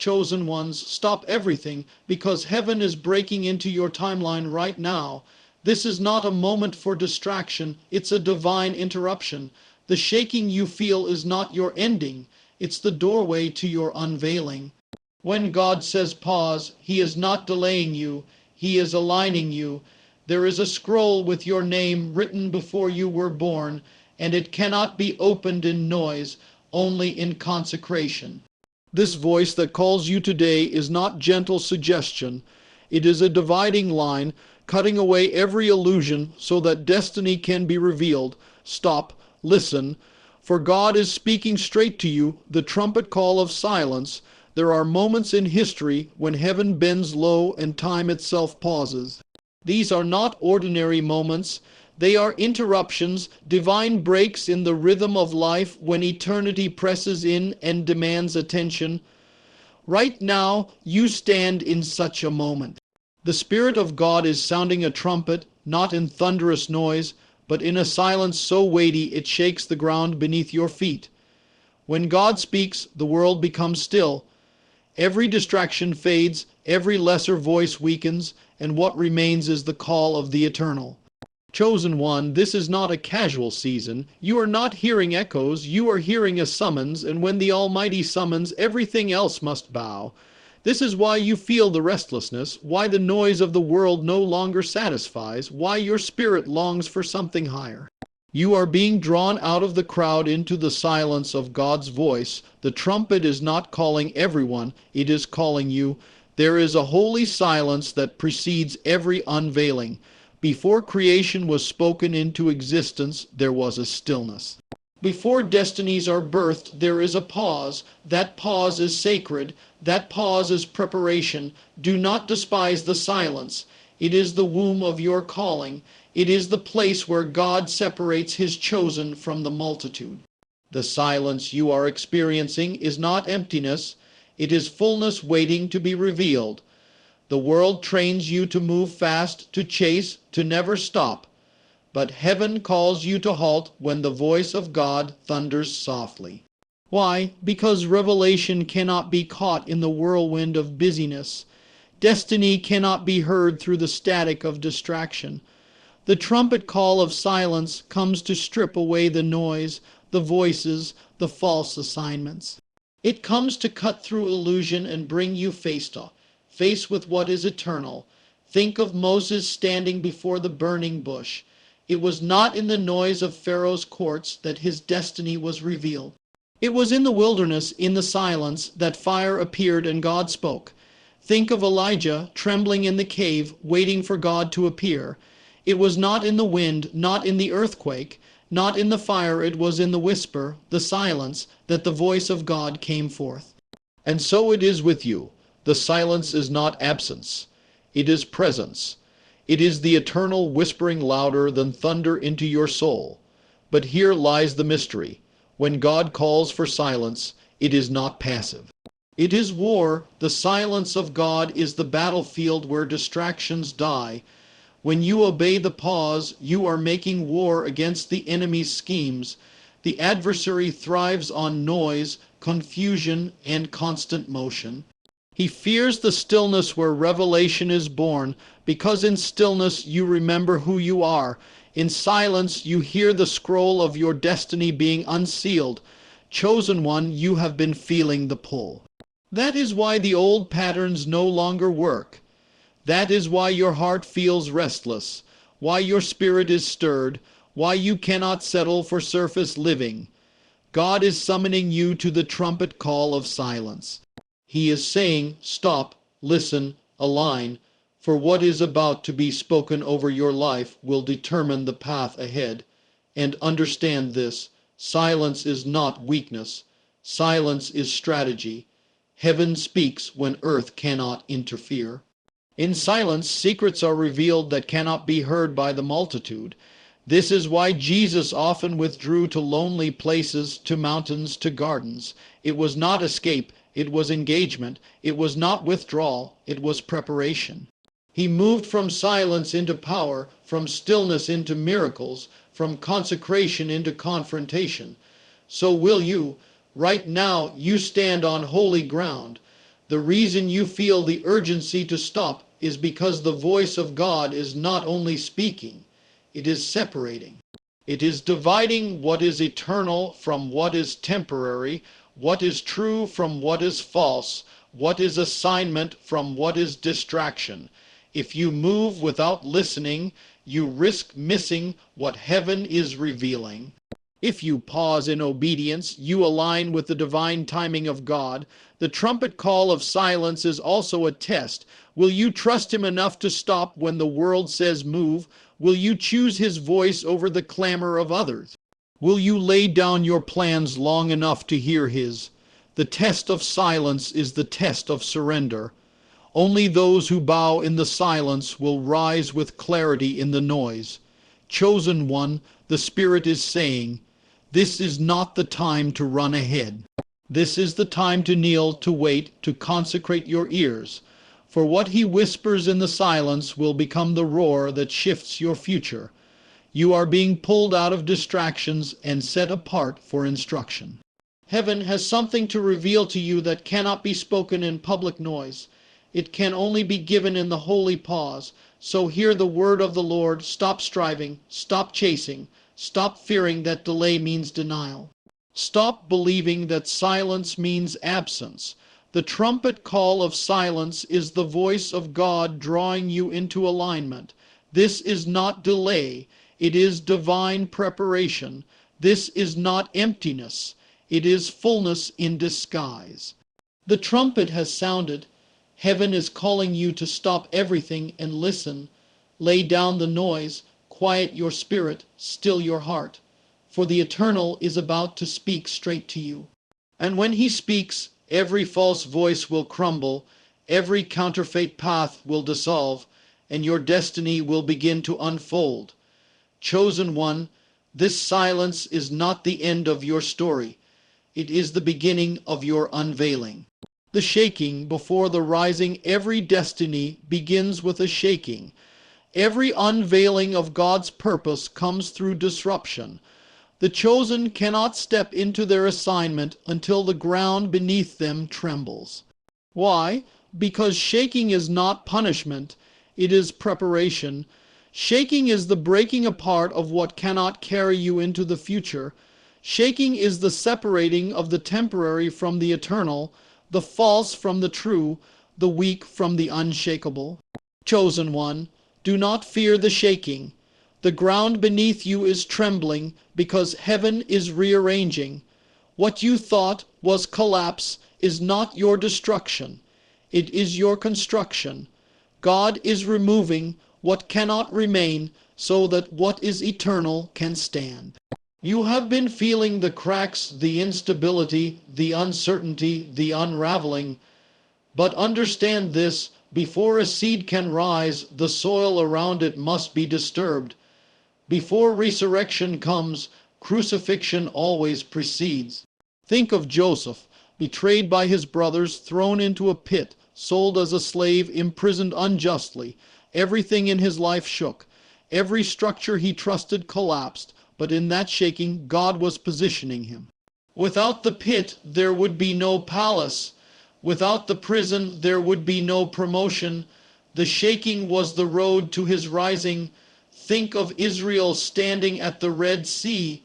chosen ones, stop everything, because heaven is breaking into your timeline right now. This is not a moment for distraction, it's a divine interruption. The shaking you feel is not your ending, it's the doorway to your unveiling. When God says pause, He is not delaying you, He is aligning you. There is a scroll with your name written before you were born, and it cannot be opened in noise, only in consecration. This voice that calls you today is not gentle suggestion. It is a dividing line, cutting away every illusion so that destiny can be revealed. Stop, listen, for God is speaking straight to you, the trumpet call of silence. There are moments in history when heaven bends low and time itself pauses. These are not ordinary moments. They are interruptions, divine breaks in the rhythm of life when eternity presses in and demands attention. Right now, you stand in such a moment. The Spirit of God is sounding a trumpet, not in thunderous noise, but in a silence so weighty it shakes the ground beneath your feet. When God speaks, the world becomes still. Every distraction fades, every lesser voice weakens, and what remains is the call of the eternal. Chosen one, this is not a casual season. You are not hearing echoes, you are hearing a summons, and when the Almighty summons, everything else must bow. This is why you feel the restlessness, why the noise of the world no longer satisfies, why your spirit longs for something higher. You are being drawn out of the crowd into the silence of God's voice. The trumpet is not calling everyone, it is calling you. There is a holy silence that precedes every unveiling. Before creation was spoken into existence, there was a stillness. Before destinies are birthed, there is a pause. That pause is sacred. That pause is preparation. Do not despise the silence. It is the womb of your calling. It is the place where God separates His chosen from the multitude. The silence you are experiencing is not emptiness. It is fullness waiting to be revealed. The world trains you to move fast, to chase, to never stop. But heaven calls you to halt when the voice of God thunders softly. Why? Because revelation cannot be caught in the whirlwind of busyness. Destiny cannot be heard through the static of distraction. The trumpet call of silence comes to strip away the noise, the voices, the false assignments. It comes to cut through illusion and bring you face with what is eternal. Think of Moses standing before the burning bush. It was not in the noise of Pharaoh's courts that his destiny was revealed. It was in the wilderness, in the silence, that fire appeared and God spoke. Think of Elijah trembling in the cave, waiting for God to appear. It was not in the wind, not in the earthquake, not in the fire, it was in the whisper, the silence, that the voice of God came forth. And so it is with you. The silence is not absence. It is presence. It is the eternal whispering louder than thunder into your soul. But here lies the mystery. When God calls for silence, it is not passive. It is war. The silence of God is the battlefield where distractions die. When you obey the pause, you are making war against the enemy's schemes. The adversary thrives on noise, confusion, and constant motion. He fears the stillness where revelation is born, because in stillness you remember who you are. In silence you hear the scroll of your destiny being unsealed. Chosen one, you have been feeling the pull. That is why the old patterns no longer work. That is why your heart feels restless, why your spirit is stirred, why you cannot settle for surface living. God is summoning you to the trumpet call of silence. He is saying, stop, listen, align, for what is about to be spoken over your life will determine the path ahead. And understand this, silence is not weakness. Silence is strategy. Heaven speaks when earth cannot interfere. In silence, secrets are revealed that cannot be heard by the multitude. This is why Jesus often withdrew to lonely places, to mountains, to gardens. It was not escape, it was engagement. It was not withdrawal, it was preparation. He moved from silence into power, from stillness into miracles, from consecration into confrontation. So will you. Right now, you stand on holy ground. The reason you feel the urgency to stop is because the voice of God is not only speaking, it is separating. It is dividing what is eternal from what is temporary, what is true from what is false, what is assignment from what is distraction. If you move without listening, you risk missing what heaven is revealing. If you pause in obedience, you align with the divine timing of God. The trumpet call of silence is also a test. Will you trust Him enough to stop when the world says move? Will you choose His voice over the clamor of others? Will you lay down your plans long enough to hear His? The test of silence is the test of surrender. Only those who bow in the silence will rise with clarity in the noise. Chosen one, the Spirit is saying, this is not the time to run ahead. This is the time to kneel, to wait, to consecrate your ears. For what He whispers in the silence will become the roar that shifts your future. You are being pulled out of distractions and set apart for instruction. Heaven has something to reveal to you that cannot be spoken in public noise. It can only be given in the holy pause. So hear the word of the Lord. Stop striving. Stop chasing. Stop fearing that delay means denial. Stop believing that silence means absence. The trumpet call of silence is the voice of God drawing you into alignment. This is not delay. It is divine preparation. This is not emptiness. It is fullness in disguise. The trumpet has sounded. Heaven is calling you to stop everything and listen. Lay down the noise. Quiet your spirit, still your heart, for the Eternal is about to speak straight to you. And when He speaks, every false voice will crumble, every counterfeit path will dissolve, and your destiny will begin to unfold. Chosen one, this silence is not the end of your story. It is the beginning of your unveiling. The shaking before the rising, every destiny begins with a shaking. Every unveiling of God's purpose comes through disruption. The chosen cannot step into their assignment until the ground beneath them trembles. Why? Because shaking is not punishment, it is preparation. Shaking is the breaking apart of what cannot carry you into the future. Shaking is the separating of the temporary from the eternal, the false from the true, the weak from the unshakable. Chosen one, do not fear the shaking. The ground beneath you is trembling because heaven is rearranging. What you thought was collapse is not your destruction. It is your construction. God is removing what cannot remain so that what is eternal can stand. You have been feeling the cracks, the instability, the uncertainty, the unraveling. But understand this. Before a seed can rise, the soil around it must be disturbed. Before resurrection comes, crucifixion always precedes. Think of Joseph, betrayed by his brothers, thrown into a pit, sold as a slave, imprisoned unjustly. Everything in his life shook. Every structure he trusted collapsed, but in that shaking, God was positioning him. Without the pit, there would be no palace. Without the prison, there would be no promotion. The shaking was the road to his rising. Think of Israel standing at the Red Sea.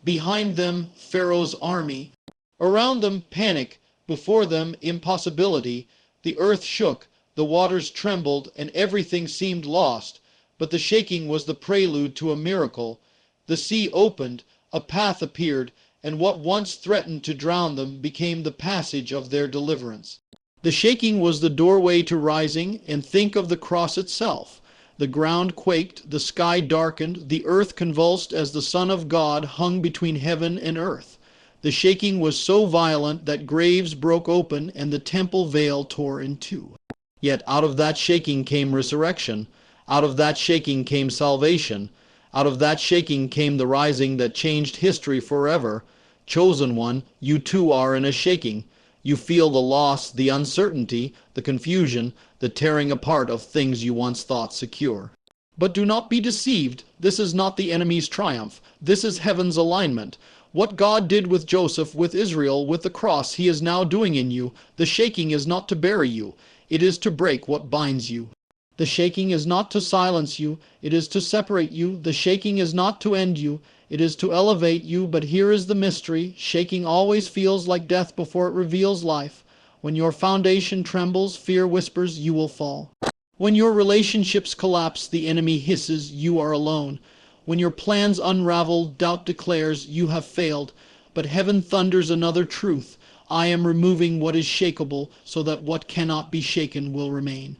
Behind them, Pharaoh's army. Around them, panic. Before them, impossibility. The earth shook, the waters trembled, and everything seemed lost. But the shaking was the prelude to a miracle. The sea opened, a path appeared, and what once threatened to drown them became the passage of their deliverance. The shaking was the doorway to rising, and think of the cross itself. The ground quaked, the sky darkened, the earth convulsed as the Son of God hung between heaven and earth. The shaking was so violent that graves broke open and the temple veil tore in two. Yet out of that shaking came resurrection. Out of that shaking came salvation. Out of that shaking came the rising that changed history forever. Chosen one, you too are in a shaking. You feel the loss, the uncertainty, the confusion, the tearing apart of things you once thought secure. But do not be deceived. This is not the enemy's triumph. This is heaven's alignment. What God did with Joseph, with Israel, with the cross, he is now doing in you. The shaking is not to bury you. It is to break what binds you. The shaking is not to silence you. It is to separate you. The shaking is not to end you. It is to elevate you. But here is the mystery. Shaking always feels like death before it reveals life. When your foundation trembles, fear whispers, you will fall. When your relationships collapse, the enemy hisses, you are alone. When your plans unravel, doubt declares, you have failed. But heaven thunders another truth. I am removing what is shakeable, so that what cannot be shaken will remain.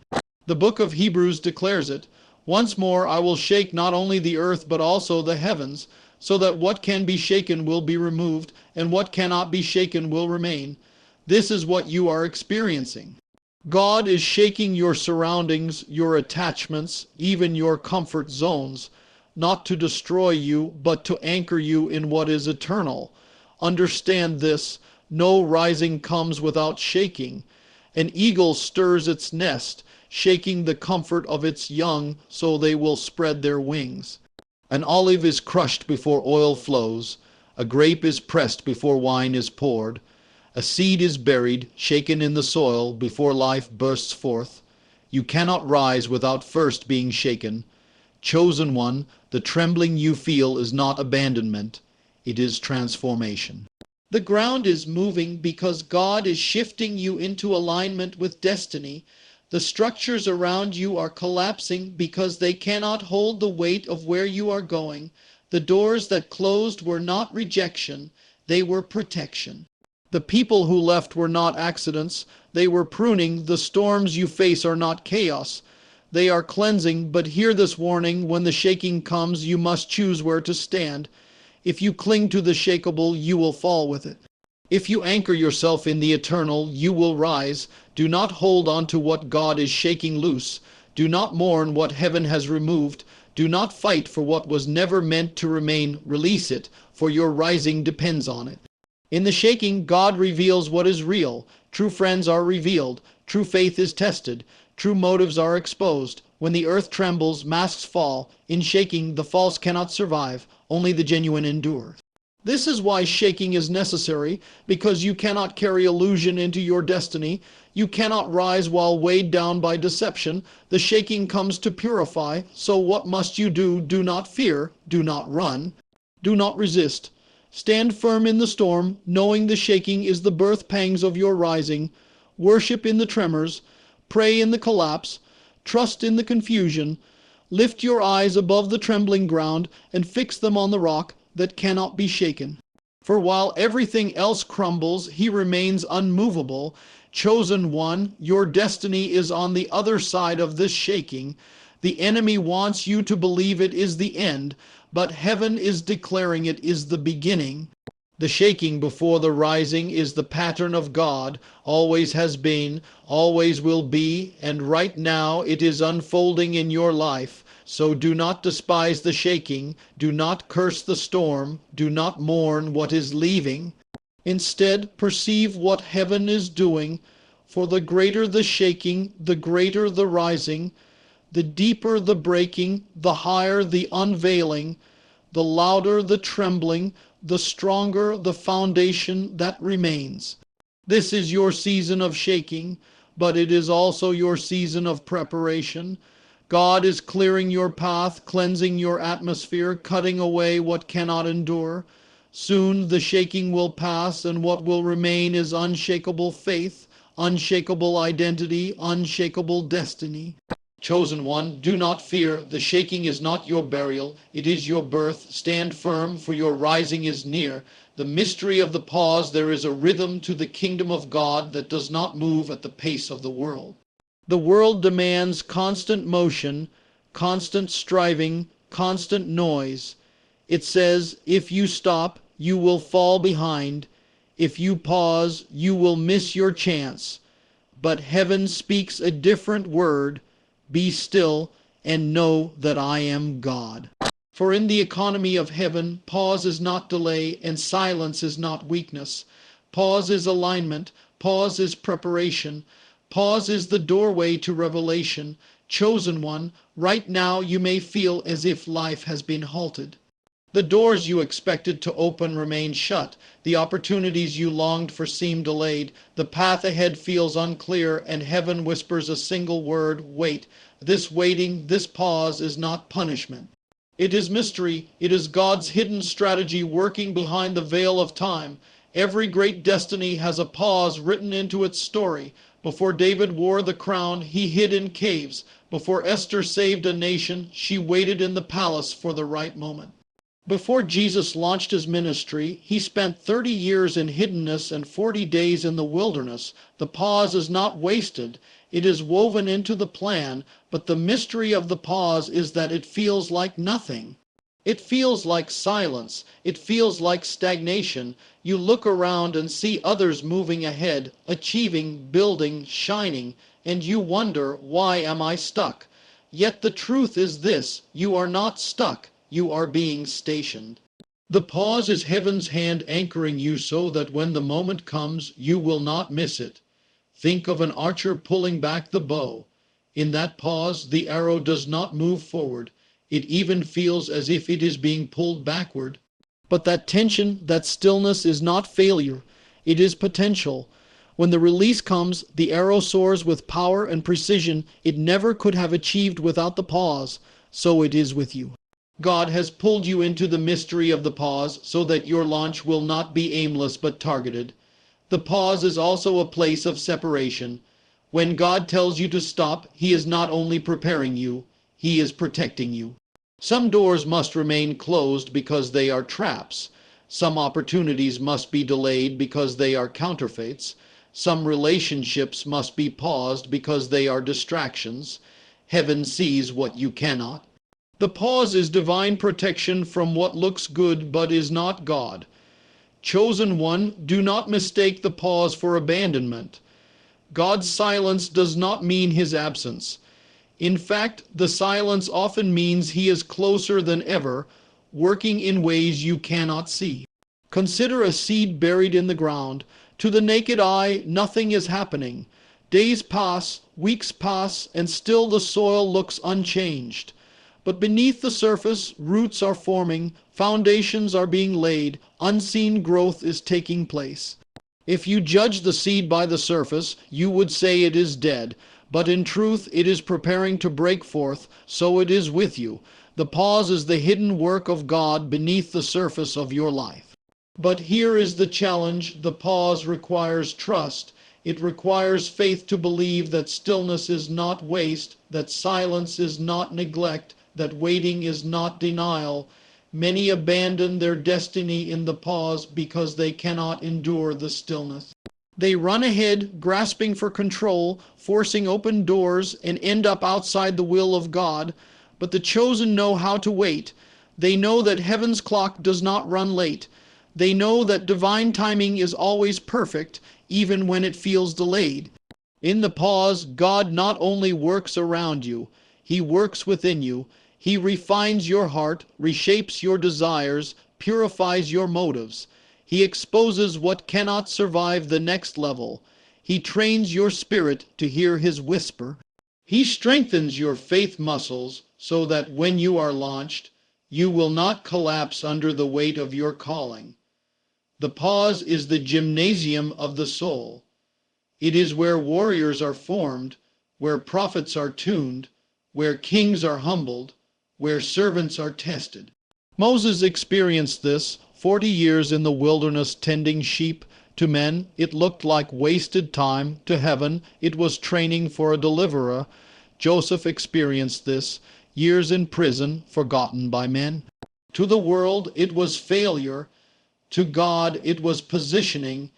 The book of Hebrews declares it. Once more I will shake not only the earth, but also the heavens, so that what can be shaken will be removed, and what cannot be shaken will remain. This is what you are experiencing. God is shaking your surroundings, your attachments, even your comfort zones, not to destroy you, but to anchor you in what is eternal. Understand this, no rising comes without shaking. An eagle stirs its nest, shaking the comfort of its young so they will spread their wings. An olive is crushed before oil flows. A grape is pressed before wine is poured. A seed is buried, shaken in the soil, before life bursts forth. You cannot rise without first being shaken. Chosen one, the trembling you feel is not abandonment. It is transformation. The ground is moving because God is shifting you into alignment with destiny. The structures around you are collapsing because they cannot hold the weight of where you are going. The doors that closed were not rejection, they were protection. The people who left were not accidents, they were pruning. The storms you face are not chaos, they are cleansing. But hear this warning, when the shaking comes, you must choose where to stand. If you cling to the shakeable, you will fall with it. If you anchor yourself in the eternal, you will rise. Do not hold on to what God is shaking loose. Do not mourn what heaven has removed. Do not fight for what was never meant to remain. Release it, for your rising depends on it. In the shaking, God reveals what is real. True friends are revealed. True faith is tested. True motives are exposed. When the earth trembles, masks fall. In shaking, the false cannot survive. Only the genuine endure. This is why shaking is necessary, because you cannot carry illusion into your destiny. You cannot rise while weighed down by deception. The shaking comes to purify. So what must you do? Do not fear. Do not run. Do not resist. Stand firm in the storm, knowing the shaking is the birth pangs of your rising. Worship in the tremors. Pray in the collapse. Trust in the confusion. Lift your eyes above the trembling ground and fix them on the rock that cannot be shaken. For while everything else crumbles, he remains unmovable. Chosen one, your destiny is on the other side of this shaking. The enemy wants you to believe it is the end, but heaven is declaring it is the beginning. The shaking before the rising is the pattern of God, always has been, always will be, and right now it is unfolding in your life. So do not despise the shaking, do not curse the storm, do not mourn what is leaving. Instead, perceive what heaven is doing, for the greater the shaking, the greater the rising. The deeper the breaking, the higher the unveiling, the louder the trembling, the stronger the foundation that remains. This is your season of shaking, but it is also your season of preparation. God is clearing your path, cleansing your atmosphere, cutting away what cannot endure. Soon the shaking will pass, and what will remain is unshakable faith, unshakable identity, unshakable destiny. Chosen one, do not fear. The shaking is not your burial, it is your birth. Stand firm, for your rising is near. The mystery of the pause, there is a rhythm to the kingdom of God that does not move at the pace of the world. The world demands constant motion, constant striving, constant noise. It says, if you stop, you will fall behind. If you pause, you will miss your chance. But heaven speaks a different word. Be still and know that I am God. For in the economy of heaven, pause is not delay and silence is not weakness. Pause is alignment. Pause is preparation. Pause is the doorway to revelation. Chosen one, right now you may feel as if life has been halted. The doors you expected to open remain shut. The opportunities you longed for seem delayed. The path ahead feels unclear, and heaven whispers a single word: wait. This waiting, this pause is not punishment. It is mystery. It is God's hidden strategy working behind the veil of time. Every great destiny has a pause written into its story. Before David wore the crown, he hid in caves. Before Esther saved a nation, she waited in the palace for the right moment. Before Jesus launched his ministry, he spent 30 years in hiddenness and 40 days in the wilderness. The pause is not wasted. It is woven into the plan, but the mystery of the pause is that it feels like nothing. It feels like silence. It feels like stagnation. You look around and see others moving ahead, achieving, building, shining, and you wonder, why am I stuck? Yet the truth is this: you are not stuck. You are being stationed. The pause is heaven's hand anchoring you so that when the moment comes, you will not miss it. Think of an archer pulling back the bow. In that pause, the arrow does not move forward. It even feels as if it is being pulled backward. But that tension, that stillness is not failure. It is potential. When the release comes, the arrow soars with power and precision it never could have achieved without the pause. So it is with you. God has pulled you into the mystery of the pause so that your launch will not be aimless but targeted. The pause is also a place of separation. When God tells you to stop, he is not only preparing you, he is protecting you. Some doors must remain closed because they are traps. Some opportunities must be delayed because they are counterfeits. Some relationships must be paused because they are distractions. Heaven sees what you cannot. The pause is divine protection from what looks good but is not God. Chosen one, do not mistake the pause for abandonment. God's silence does not mean his absence. In fact, the silence often means he is closer than ever, working in ways you cannot see. Consider a seed buried in the ground. To the naked eye, nothing is happening. Days pass, weeks pass, and still the soil looks unchanged. But beneath the surface, roots are forming, foundations are being laid, unseen growth is taking place. If you judge the seed by the surface, you would say it is dead, but in truth it is preparing to break forth, so it is with you. The pause is the hidden work of God beneath the surface of your life. But here is the challenge: the pause requires trust. It requires faith to believe that stillness is not waste, that silence is not neglect, that waiting is not denial. Many abandon their destiny in the pause because they cannot endure the stillness. They run ahead, grasping for control, forcing open doors, and end up outside the will of God. But the chosen know how to wait. They know that heaven's clock does not run late. They know that divine timing is always perfect, even when it feels delayed. In the pause, God not only works around you, he works within you. He refines your heart, reshapes your desires, purifies your motives. He exposes what cannot survive the next level. He trains your spirit to hear his whisper. He strengthens your faith muscles so that when you are launched, you will not collapse under the weight of your calling. The pause is the gymnasium of the soul. It is where warriors are formed, where prophets are tuned, where kings are humbled, where servants are tested. Moses experienced this, 40 years in the wilderness tending sheep. To men, it looked like wasted time. To heaven, it was training for a deliverer. Joseph experienced this, years in prison, forgotten by men. To the world, it was failure. To God, it was positioning.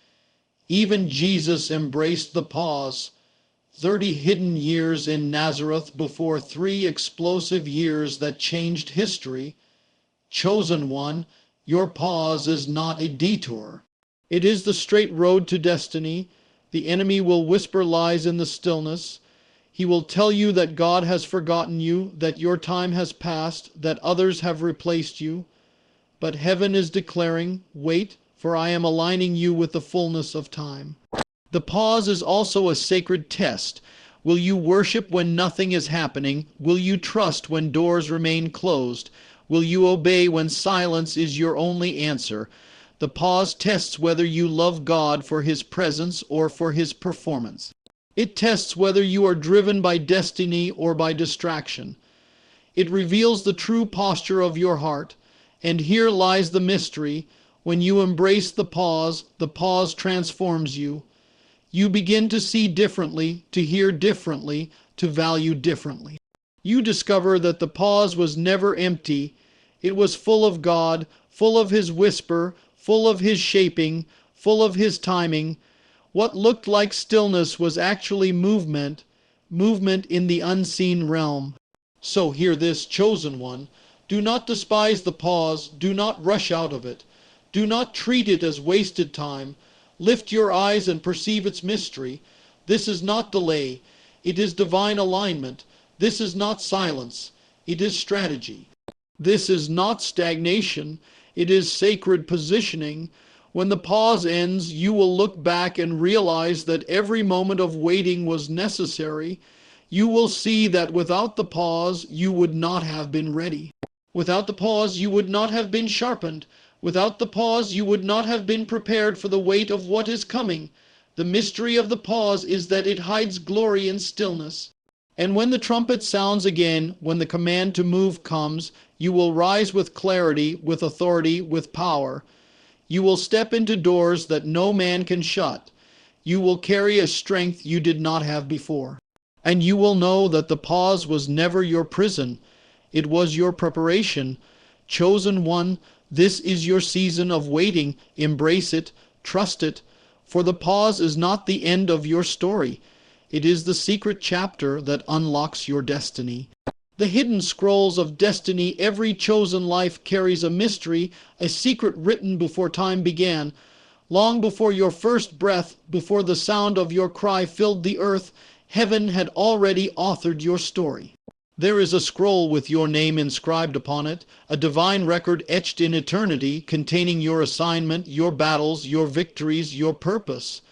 Even Jesus embraced the pause. 30 hidden years in Nazareth before 3 explosive years that changed history. Chosen one, your pause is not a detour. It is the straight road to destiny. The enemy will whisper lies in the stillness. He will tell you that God has forgotten you, that your time has passed, that others have replaced you. But heaven is declaring, wait, for I am aligning you with the fullness of time. The pause is also a sacred test. Will you worship when nothing is happening? Will you trust when doors remain closed? Will you obey when silence is your only answer? The pause tests whether you love God for his presence or for his performance. It tests whether you are driven by destiny or by distraction. It reveals the true posture of your heart. And here lies the mystery. When you embrace the pause transforms you. You begin to see differently, to hear differently, to value differently. You discover that the pause was never empty. It was full of God, full of his whisper, full of his shaping, full of his timing. What looked like stillness was actually movement, movement in the unseen realm. So hear this, chosen one. Do not despise the pause. Do not rush out of it. Do not treat it as wasted time. Lift your eyes and perceive its mystery. This is not delay. It is divine alignment. This is not silence. It is strategy. This is not stagnation. It is sacred positioning. When the pause ends, you will look back and realize that every moment of waiting was necessary. You will see that without the pause, you would not have been ready. Without the pause, you would not have been sharpened. Without the pause, you would not have been prepared for the weight of what is coming. The mystery of the pause is that it hides glory in stillness. And when the trumpet sounds again, when the command to move comes, you will rise with clarity, with authority, with power. You will step into doors that no man can shut. You will carry a strength you did not have before. And you will know that the pause was never your prison. It was your preparation. Chosen one, this is your season of waiting. Embrace it, trust it, for the pause is not the end of your story. It is the secret chapter that unlocks your destiny. The hidden scrolls of destiny, every chosen life carries a mystery, a secret written before time began. Long before your first breath, before the sound of your cry filled the earth, heaven had already authored your story. There is a scroll with your name inscribed upon it, a divine record etched in eternity, containing your assignment, your battles, your victories, your purpose.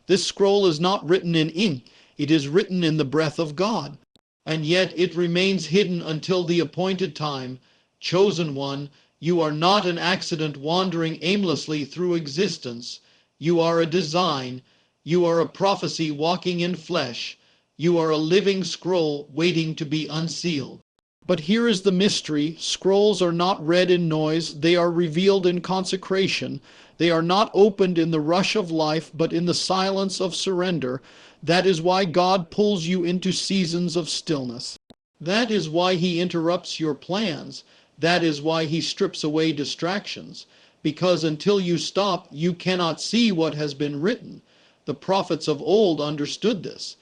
This scroll is not written in ink, it is written in the breath of God. And yet it remains hidden until the appointed time. Chosen one, you are not an accident wandering aimlessly through existence. You are a design. You are a prophecy walking in flesh. You are a living scroll waiting to be unsealed. But here is the mystery. Scrolls are not read in noise. They are revealed in consecration. They are not opened in the rush of life, but in the silence of surrender. That is why God pulls you into seasons of stillness. That is why he interrupts your plans. That is why he strips away distractions. Because until you stop, you cannot see what has been written. The prophets of old understood this.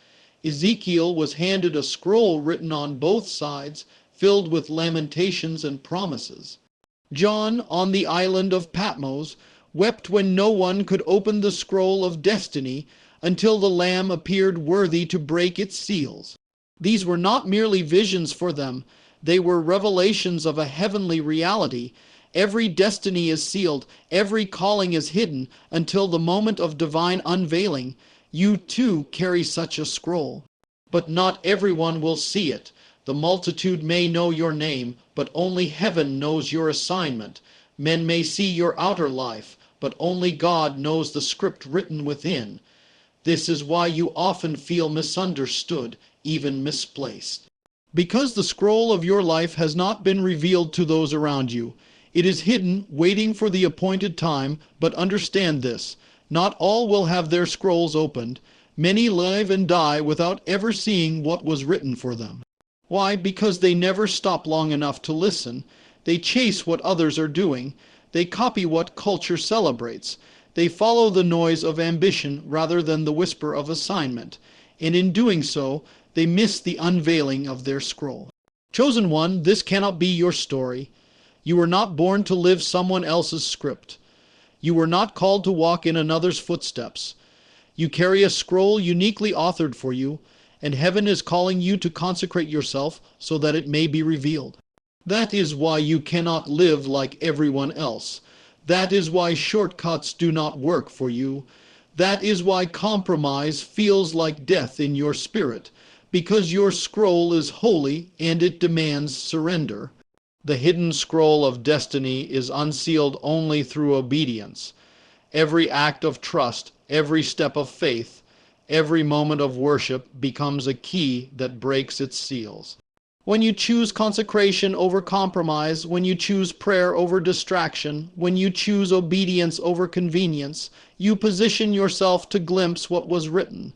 Ezekiel was handed a scroll written on both sides, filled with lamentations and promises. John, on the island of Patmos, wept when no one could open the scroll of destiny until the Lamb appeared worthy to break its seals. These were not merely visions for them, they were revelations of a heavenly reality. Every destiny is sealed, every calling is hidden until the moment of divine unveiling. You too carry such a scroll. But not everyone will see it. The multitude may know your name, but only heaven knows your assignment. Men may see your outer life, but only God knows the script written within. This is why you often feel misunderstood, even misplaced. Because the scroll of your life has not been revealed to those around you. It is hidden, waiting for the appointed time, but understand this. Not all will have their scrolls opened. Many live and die without ever seeing what was written for them. Why? Because they never stop long enough to listen. They chase what others are doing. They copy what culture celebrates. They follow the noise of ambition rather than the whisper of assignment. And in doing so, they miss the unveiling of their scroll. Chosen one, this cannot be your story. You were not born to live someone else's script. You were not called to walk in another's footsteps. You carry a scroll uniquely authored for you, and heaven is calling you to consecrate yourself so that it may be revealed. That is why you cannot live like everyone else. That is why shortcuts do not work for you. That is why compromise feels like death in your spirit, because your scroll is holy and it demands surrender. The hidden scroll of destiny is unsealed only through obedience. Every act of trust, every step of faith, every moment of worship becomes a key that breaks its seals. When you choose consecration over compromise, when you choose prayer over distraction, when you choose obedience over convenience, you position yourself to glimpse what was written.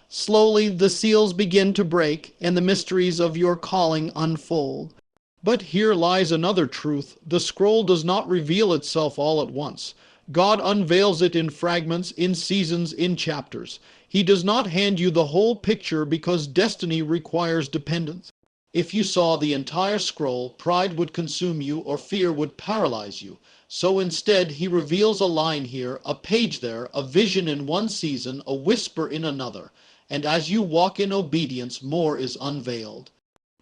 Slowly the seals begin to break and the mysteries of your calling unfold. But here lies another truth. The scroll does not reveal itself all at once. God unveils it in fragments, in seasons, in chapters. He does not hand you the whole picture because destiny requires dependence. If you saw the entire scroll, pride would consume you or fear would paralyze you. So instead, he reveals a line here, a page there, a vision in one season, a whisper in another. And as you walk in obedience, more is unveiled.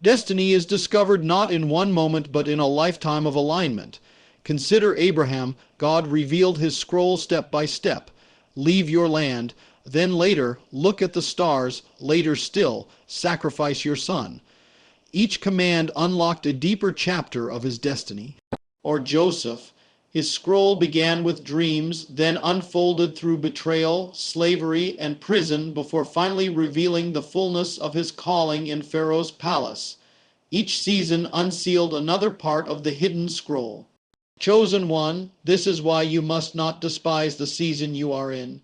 Destiny is discovered not in one moment but in a lifetime of alignment. Consider Abraham. God revealed his scroll step by step. Leave your land. Then later, look at the stars. Later still, sacrifice your son. Each command unlocked a deeper chapter of his destiny. Or Joseph. His scroll began with dreams, then unfolded through betrayal, slavery, and prison before finally revealing the fullness of his calling in Pharaoh's palace. Each season unsealed another part of the hidden scroll. Chosen one, this is why you must not despise the season you are in.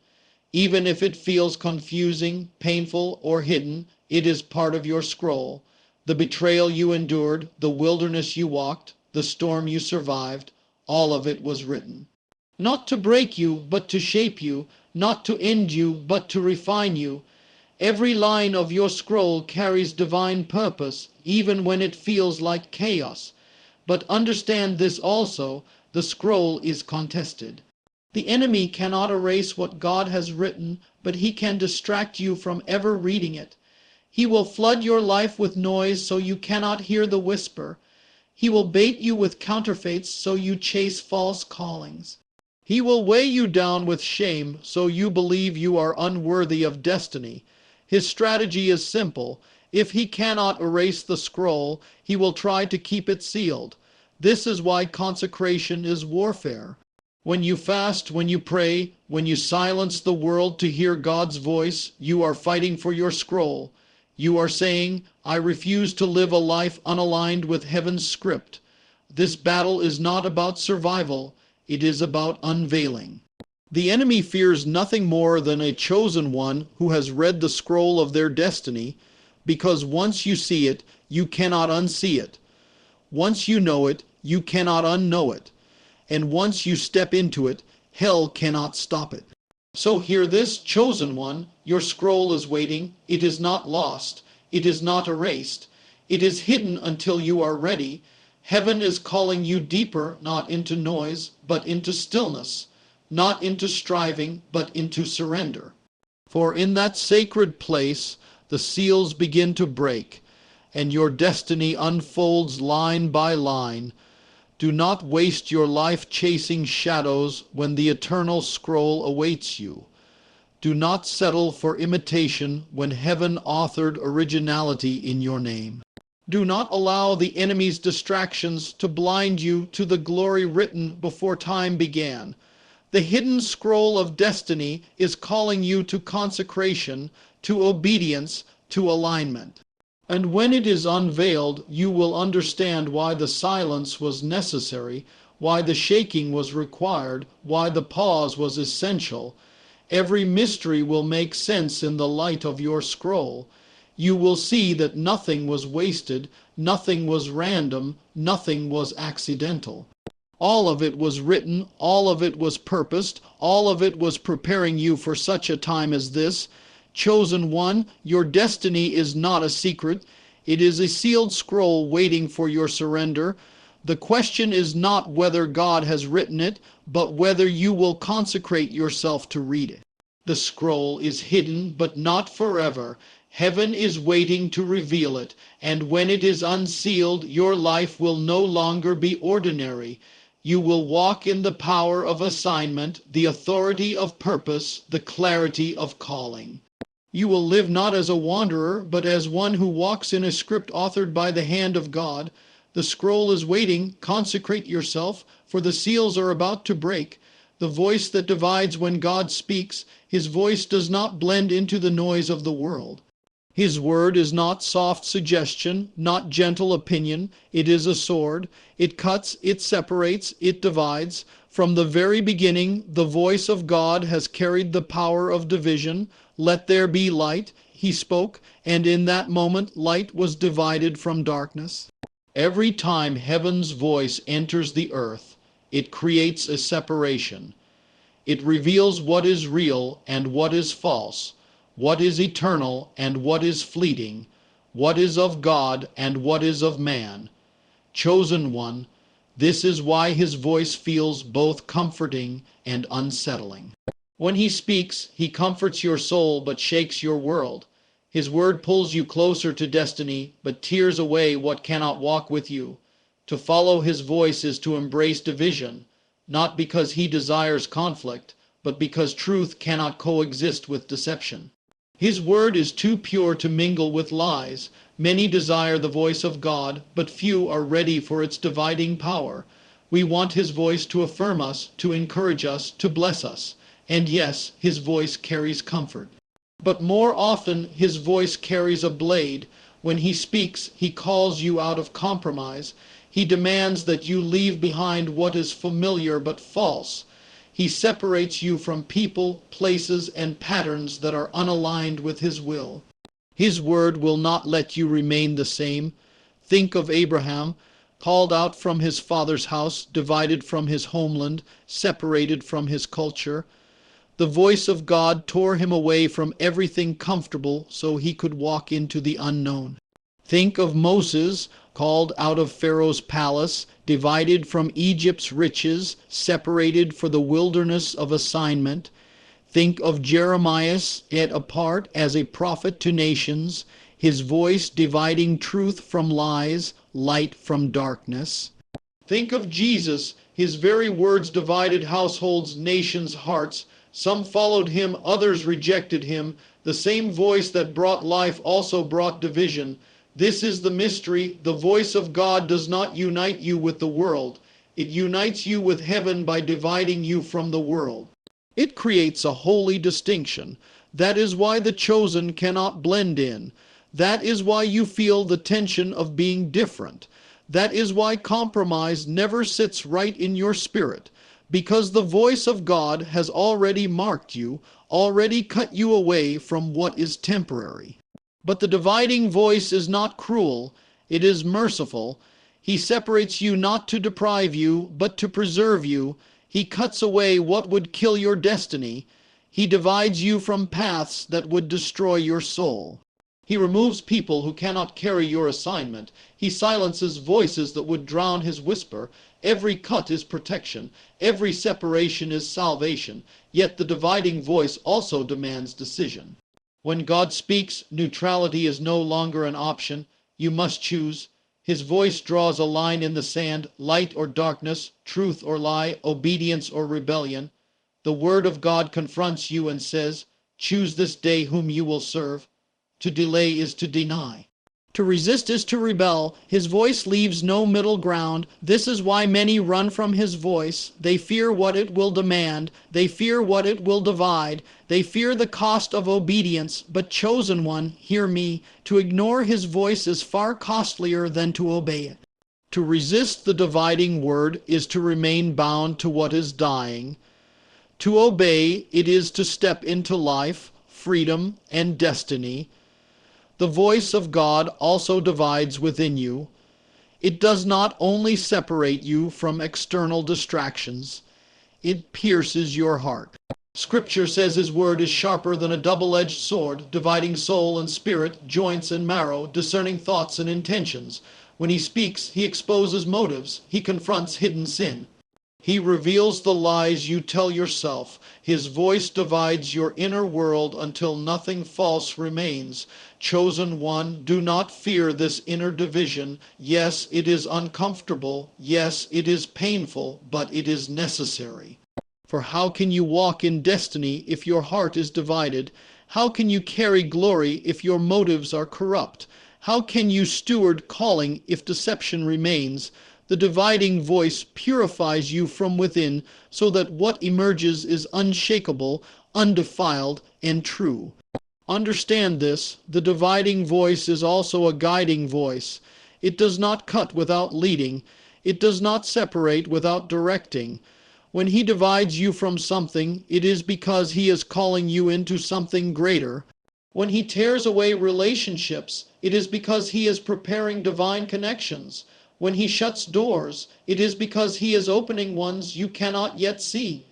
Even if it feels confusing, painful, or hidden, it is part of your scroll. The betrayal you endured, the wilderness you walked, the storm you survived, all of it was written. Not to break you, but to shape you, not to end you, but to refine you. Every line of your scroll carries divine purpose, even when it feels like chaos. But understand this also, the scroll is contested. The enemy cannot erase what God has written, but he can distract you from ever reading it. He will flood your life with noise so you cannot hear the whisper. He will bait you with counterfeits so you chase false callings. He will weigh you down with shame so you believe you are unworthy of destiny. His strategy is simple. If he cannot erase the scroll, he will try to keep it sealed. This is why consecration is warfare. When you fast, when you pray, when you silence the world to hear God's voice, you are fighting for your scroll. You are saying, I refuse to live a life unaligned with heaven's script. This battle is not about survival, it is about unveiling. The enemy fears nothing more than a chosen one who has read the scroll of their destiny, because once you see it, you cannot unsee it. Once you know it, you cannot unknow it. And once you step into it, hell cannot stop it. So hear this, chosen one, your scroll is waiting. It is not lost. It is not erased. It is hidden until you are ready. Heaven is calling you deeper, not into noise, but into stillness. Not into striving, but into surrender. For in that sacred place, the seals begin to break, and your destiny unfolds line by line. Do not waste your life chasing shadows when the eternal scroll awaits you. Do not settle for imitation when heaven authored originality in your name. Do not allow the enemy's distractions to blind you to the glory written before time began. The hidden scroll of destiny is calling you to consecration, to obedience, to alignment. And when it is unveiled, you will understand why the silence was necessary, why the shaking was required, why the pause was essential. Every mystery will make sense in the light of your scroll. You will see that nothing was wasted, nothing was random, nothing was accidental. All of it was written, all of it was purposed, all of it was preparing you for such a time as this. Chosen one, your destiny is not a secret. It is a sealed scroll waiting for your surrender. The question is not whether God has written it, but whether you will consecrate yourself to read it. The scroll is hidden, but not forever. Heaven is waiting to reveal it, and when it is unsealed, your life will no longer be ordinary. You will walk in the power of assignment, the authority of purpose, the clarity of calling. You will live not as a wanderer, but as one who walks in a script authored by the hand of God. The scroll is waiting. Consecrate yourself, for the seals are about to break. The voice that divides when God speaks, his voice does not blend into the noise of the world. His word is not soft suggestion, not gentle opinion. It is a sword. It cuts, it separates, it divides. From the very beginning, the voice of God has carried the power of division. Let there be light, he spoke, and in that moment light was divided from darkness. Every time heaven's voice enters the earth, it creates a separation. It reveals what is real and what is false, what is eternal and what is fleeting, what is of God and what is of man. Chosen one, this is why his voice feels both comforting and unsettling. When he speaks, he comforts your soul but shakes your world. His word pulls you closer to destiny but tears away what cannot walk with you. To follow his voice is to embrace division, not because he desires conflict, but because truth cannot coexist with deception. His word is too pure to mingle with lies. Many desire the voice of God, but few are ready for its dividing power. We want his voice to affirm us, to encourage us, to bless us. And yes, his voice carries comfort. But more often, his voice carries a blade. When he speaks, he calls you out of compromise. He demands that you leave behind what is familiar but false. He separates you from people, places, and patterns that are unaligned with his will. His word will not let you remain the same. Think of Abraham, called out from his father's house, divided from his homeland, separated from his culture. The voice of God tore him away from everything comfortable so he could walk into the unknown. Think of Moses, called out of Pharaoh's palace, divided from Egypt's riches, separated for the wilderness of assignment. Think of Jeremiah, set apart as a prophet to nations, his voice dividing truth from lies, light from darkness. Think of Jesus, his very words divided households, nations, hearts. Some followed him, others rejected him. The same voice that brought life also brought division. This is the mystery. The voice of God does not unite you with the world. It unites you with heaven by dividing you from the world. It creates a holy distinction. That is why the chosen cannot blend in. That is why you feel the tension of being different. That is why compromise never sits right in your spirit. Because the voice of God has already marked you, already cut you away from what is temporary. But the dividing voice is not cruel, it is merciful. He separates you not to deprive you, but to preserve you. He cuts away what would kill your destiny. He divides you from paths that would destroy your soul. He removes people who cannot carry your assignment. He silences voices that would drown his whisper. Every cut is protection. Every separation is salvation. Yet the dividing voice also demands decision. When God speaks, neutrality is no longer an option. You must choose. His voice draws a line in the sand, light or darkness, truth or lie, obedience or rebellion. The word of God confronts you and says, choose this day whom you will serve. To delay is to deny. To resist is to rebel. His voice leaves no middle ground. This is why many run from his voice. They fear what it will demand. They fear what it will divide. They fear the cost of obedience. But chosen one, hear me, to ignore his voice is far costlier than to obey it. To resist the dividing word is to remain bound to what is dying. To obey, it is to step into life, freedom, and destiny. The voice of God also divides within you. It does not only separate you from external distractions, it pierces your heart. Scripture says his word is sharper than a double-edged sword, dividing soul and spirit, joints and marrow, discerning thoughts and intentions. When he speaks, he exposes motives. He confronts hidden sin. He reveals the lies you tell yourself. His voice divides your inner world until nothing false remains. Chosen one, do not fear this inner division. Yes, it is uncomfortable. Yes, it is painful, but it is necessary. For how can you walk in destiny if your heart is divided? How can you carry glory if your motives are corrupt? How can you steward calling if deception remains? The dividing voice purifies you from within so that what emerges is unshakable, undefiled, and true. Understand this, the dividing voice is also a guiding voice. It does not cut without leading. It does not separate without directing. When he divides you from something, it is because he is calling you into something greater. When he tears away relationships, it is because he is preparing divine connections. When he shuts doors, it is because he is opening ones you cannot yet see.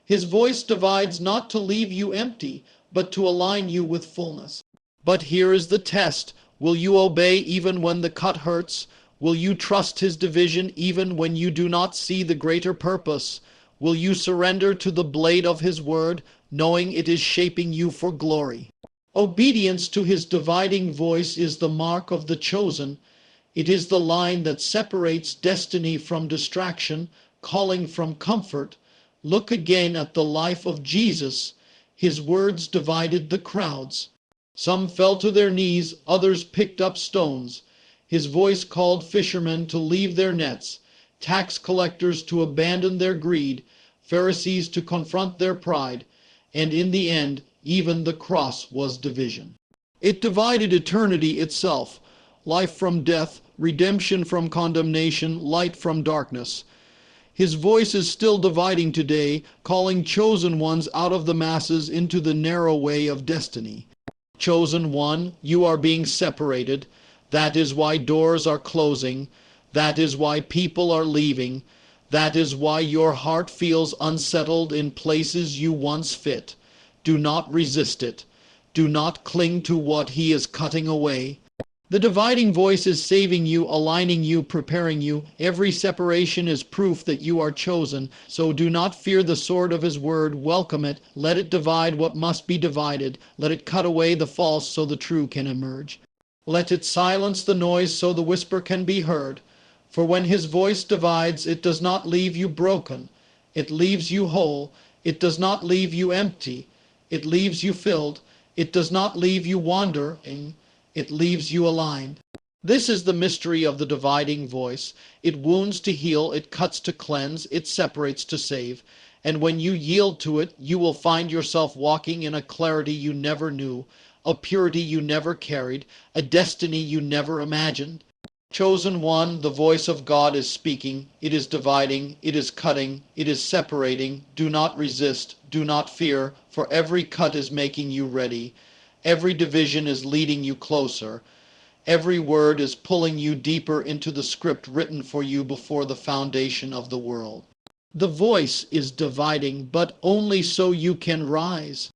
His voice divides not to leave you empty, but to align you with fullness. But here is the test. Will you obey even when the cut hurts? Will you trust his division even when you do not see the greater purpose? Will you surrender to the blade of his word, knowing it is shaping you for glory? Obedience to his dividing voice is the mark of the chosen. It is the line that separates destiny from distraction, calling from comfort. Look again at the life of Jesus. His words divided the crowds. Some fell to their knees, others picked up stones. His voice called fishermen to leave their nets, tax collectors to abandon their greed, Pharisees to confront their pride, and in the end, even the cross was division. It divided eternity itself, life from death, redemption from condemnation, light from darkness. His voice is still dividing today, calling chosen ones out of the masses into the narrow way of destiny. Chosen one, you are being separated. That is why doors are closing. That is why people are leaving. That is why your heart feels unsettled in places you once fit. Do not resist it. Do not cling to what he is cutting away. The dividing voice is saving you, aligning you, preparing you. Every separation is proof that you are chosen. So do not fear the sword of his word. Welcome it. Let it divide what must be divided. Let it cut away the false so the true can emerge. Let it silence the noise so the whisper can be heard. For when his voice divides, it does not leave you broken. It leaves you whole. It does not leave you empty. It leaves you filled. It does not leave you wandering. It leaves you aligned. This is the mystery of the dividing voice. It wounds to heal, it cuts to cleanse, it separates to save. And when you yield to it, you will find yourself walking in a clarity you never knew, a purity you never carried, a destiny you never imagined. Chosen one, the voice of God is speaking. It is dividing, it is cutting, it is separating. Do not resist, do not fear, for every cut is making you ready. Every division is leading you closer. Every word is pulling you deeper into the script written for you before the foundation of the world. The voice is dividing, but only so you can rise.